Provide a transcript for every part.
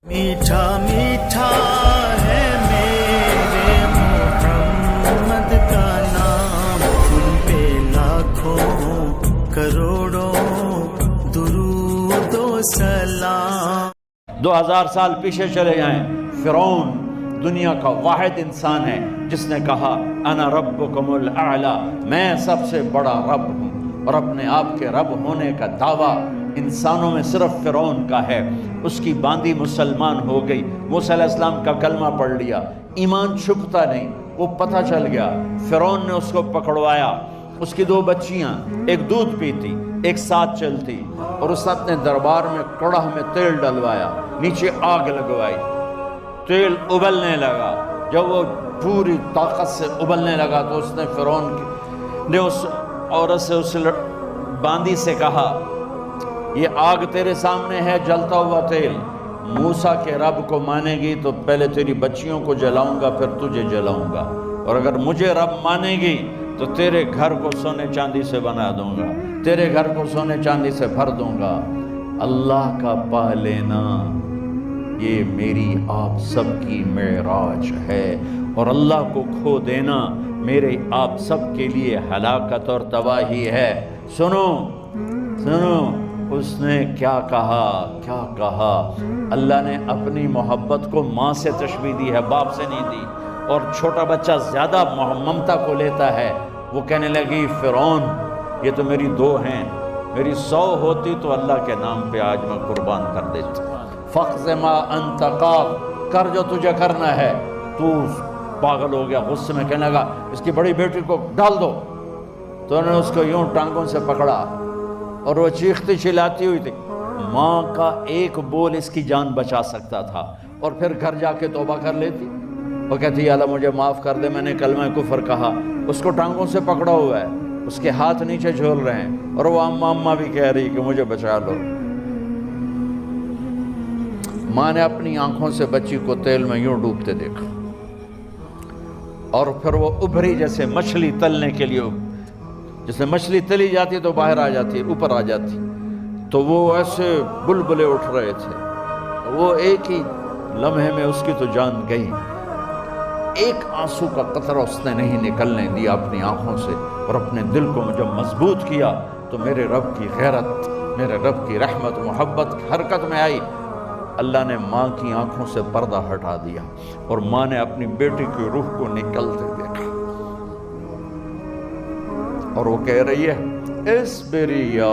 میٹھا میٹھا ہے میرے محمد کا نام، ان پہ لاکھوں کروڑوں درود و سلام۔ 2000 سال پیچھے چلے جائیں، فرعون دنیا کا واحد انسان ہے جس نے کہا انا ربکم الاعلی، میں سب سے بڑا رب ہوں، اور اپنے آپ کے رب ہونے کا دعویٰ انسانوں میں صرف فرعون کا ہے۔ اس کی باندی مسلمان ہو گئی، موسیٰ علیہ السلام کا کلمہ پڑھ لیا، ایمان چھپتا نہیں، وہ پتہ چل گیا۔ فرعون نے اس کو پکڑوایا، اس کی 2 بچیاں، ایک دودھ پیتی ایک ساتھ چلتی، اور اس نے اپنے دربار میں کڑاہ میں تیل ڈلوایا، نیچے آگ لگوائی، تیل ابلنے لگا۔ جب وہ پوری طاقت سے ابلنے لگا تو اس نے فرعون نے اس عورت سے، اس باندی سے کہا یہ آگ تیرے سامنے ہے، جلتا ہوا تیل، موسیٰ کے رب کو مانے گی تو پہلے تیری بچیوں کو جلاؤں گا، پھر تجھے جلاؤں گا، اور اگر مجھے رب مانے گی تو تیرے گھر کو سونے چاندی سے بنا دوں گا، تیرے گھر کو سونے چاندی سے بھر دوں گا۔ اللہ کا پا لینا یہ میری آپ سب کی معراج ہے، اور اللہ کو کھو دینا میرے آپ سب کے لیے ہلاکت اور تباہی ہے۔ سنو سنو، اس نے کیا کہا، کیا کہا؟ اللہ نے اپنی محبت کو ماں سے تشبیہ دی ہے، باپ سے نہیں دی، اور چھوٹا بچہ زیادہ ممتا کو لیتا ہے۔ وہ کہنے لگی فرعون یہ تو میری 2 ہیں، میری 100 ہوتی تو اللہ کے نام پہ آج میں قربان کر دیتی۔ فَقْضِ مَا أَنْتَ قَاضٍ، کر جو تجھے کرنا ہے۔ تو پاگل ہو گیا، غصے میں کہنے لگا اس کی بڑی بیٹی کو ڈال دو۔ تو انہوں نے اس کو یوں ٹانگوں سے پکڑا، اور وہ چیختی چلاتی ہوئی تھی۔ ماں کا ایک بول اس کی جان بچا سکتا تھا، اور پھر گھر جا کے توبہ کر لیتی۔ وہ کہتی یا اللہ مجھے معاف کر دے، میں نے کلمہ کفر کہا۔ اس کو ٹانگوں سے پکڑا ہوا ہے، اس کے ہاتھ نیچے جھول رہے ہیں، اور وہ اماں بھی کہہ رہی کہ مجھے بچا لو۔ ماں نے اپنی آنکھوں سے بچی کو تیل میں یوں ڈوبتے دیکھا، اور پھر وہ ابھری جیسے مچھلی تلنے کے لیے، جیسے مچھلی تلی جاتی تو باہر آ جاتی، اوپر آ جاتی، تو وہ ایسے بلبلے اٹھ رہے تھے۔ وہ ایک ہی لمحے میں اس کی تو جان گئی، ایک آنسو کا قطرہ اس نے نہیں نکلنے دیا اپنی آنکھوں سے، اور اپنے دل کو جب مضبوط کیا تو میرے رب کی غیرت، میرے رب کی رحمت محبت حرکت میں آئی۔ اللہ نے ماں کی آنکھوں سے پردہ ہٹا دیا، اور ماں نے اپنی بیٹی کی روح کو نکلتے دیکھا، اور وہ کہہ رہی ہے اصبری یا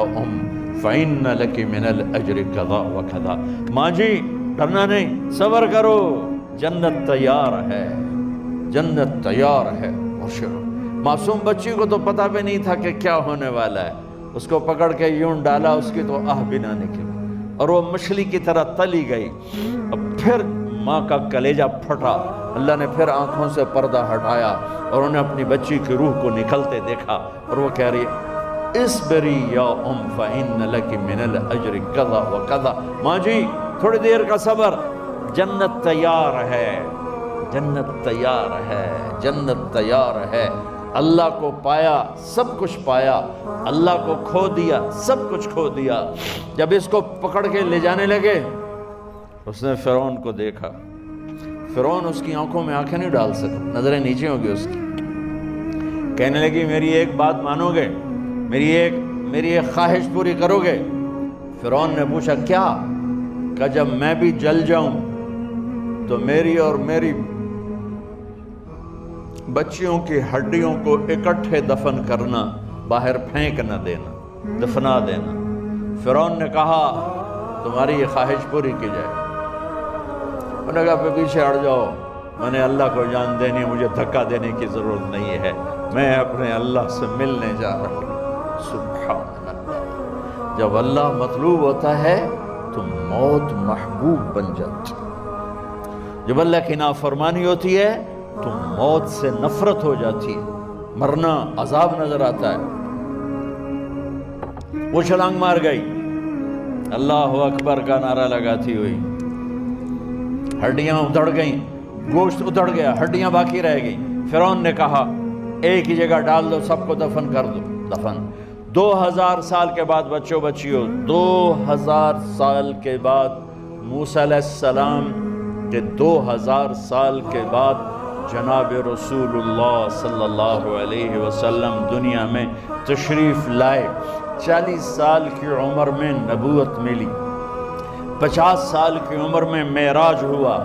فإن لک من الأجر کذا وکذا، ماں جی ڈرنا نہیں، صبر کرو، جنت تیار ہے، جنت تیار ہے۔ اور معصوم بچی کو تو پتہ بھی نہیں تھا کہ کیا ہونے والا ہے، اس کو پکڑ کے یوں ڈالا، اس کی تو آہ بھی نہ نکلی، اور وہ مچھلی کی طرح تلی گئی۔ اب پھر ماں کا کلیجہ پھٹا، اللہ نے پھر آنکھوں سے پردہ ہٹایا، اور انہیں اپنی بچی کی روح کو نکلتے دیکھا، اور وہ کہہ رہی ہے اصبری یا فإن لک من الأجر کذا وکذا، ماں جی تھوڑی دیر کا صبر، جنت تیار ہے، جنت تیار ہے، جنت تیار ہے۔ اللہ کو پایا سب کچھ پایا، اللہ کو کھو دیا سب کچھ کھو دیا۔ جب اس کو پکڑ کے لے جانے لگے، اس نے فرعون کو دیکھا، فرعون اس کی آنکھوں میں آنکھیں نہیں ڈال سکا، نظریں نیچے ہو گئی اس کی۔ کہنے لگی میری ایک بات مانو گے، میری ایک خواہش پوری کرو گے؟ فرعون نے پوچھا کیا؟ کہ جب میں بھی جل جاؤں تو میری اور میری بچیوں کی ہڈیوں کو اکٹھے دفن کرنا، باہر پھینک نہ دینا، دفنا دینا۔ فرعون نے کہا تمہاری یہ خواہش پوری کی جائے۔ انہوں نے کہا پہ پیچھے ہٹ جاؤ، میں نے اللہ کو جان دینی ہے، مجھے دھکا دینے کی ضرورت نہیں ہے، میں اپنے اللہ سے ملنے جا رہا ہوں۔ سبحان اللہ، جب اللہ مطلوب ہوتا ہے تو موت محبوب بن جاتی، جب اللہ کی نافرمانی ہوتی ہے تو موت سے نفرت ہو جاتی ہے، مرنا عذاب نظر آتا ہے۔ وہ چھلانگ مار گئی، اللہ اکبر کا نعرہ لگاتی ہوئی، ہڈیاں ادھڑ گئیں، گوشت ادھڑ گیا، ہڈیاں باقی رہ گئیں۔ فرعون نے کہا ایک ہی جگہ ڈال دو، سب کو دفن کر دو۔ دفن 2000 سال کے بعد بچوں بچیوں، 2000 سال کے بعد موسیٰ علیہ السلام کے 2000 سال کے بعد جناب رسول اللہ صلی اللہ علیہ وسلم دنیا میں تشریف لائے۔ 40 سال کی عمر میں نبوت ملی، 50 سال کی عمر میں معراج ہوا۔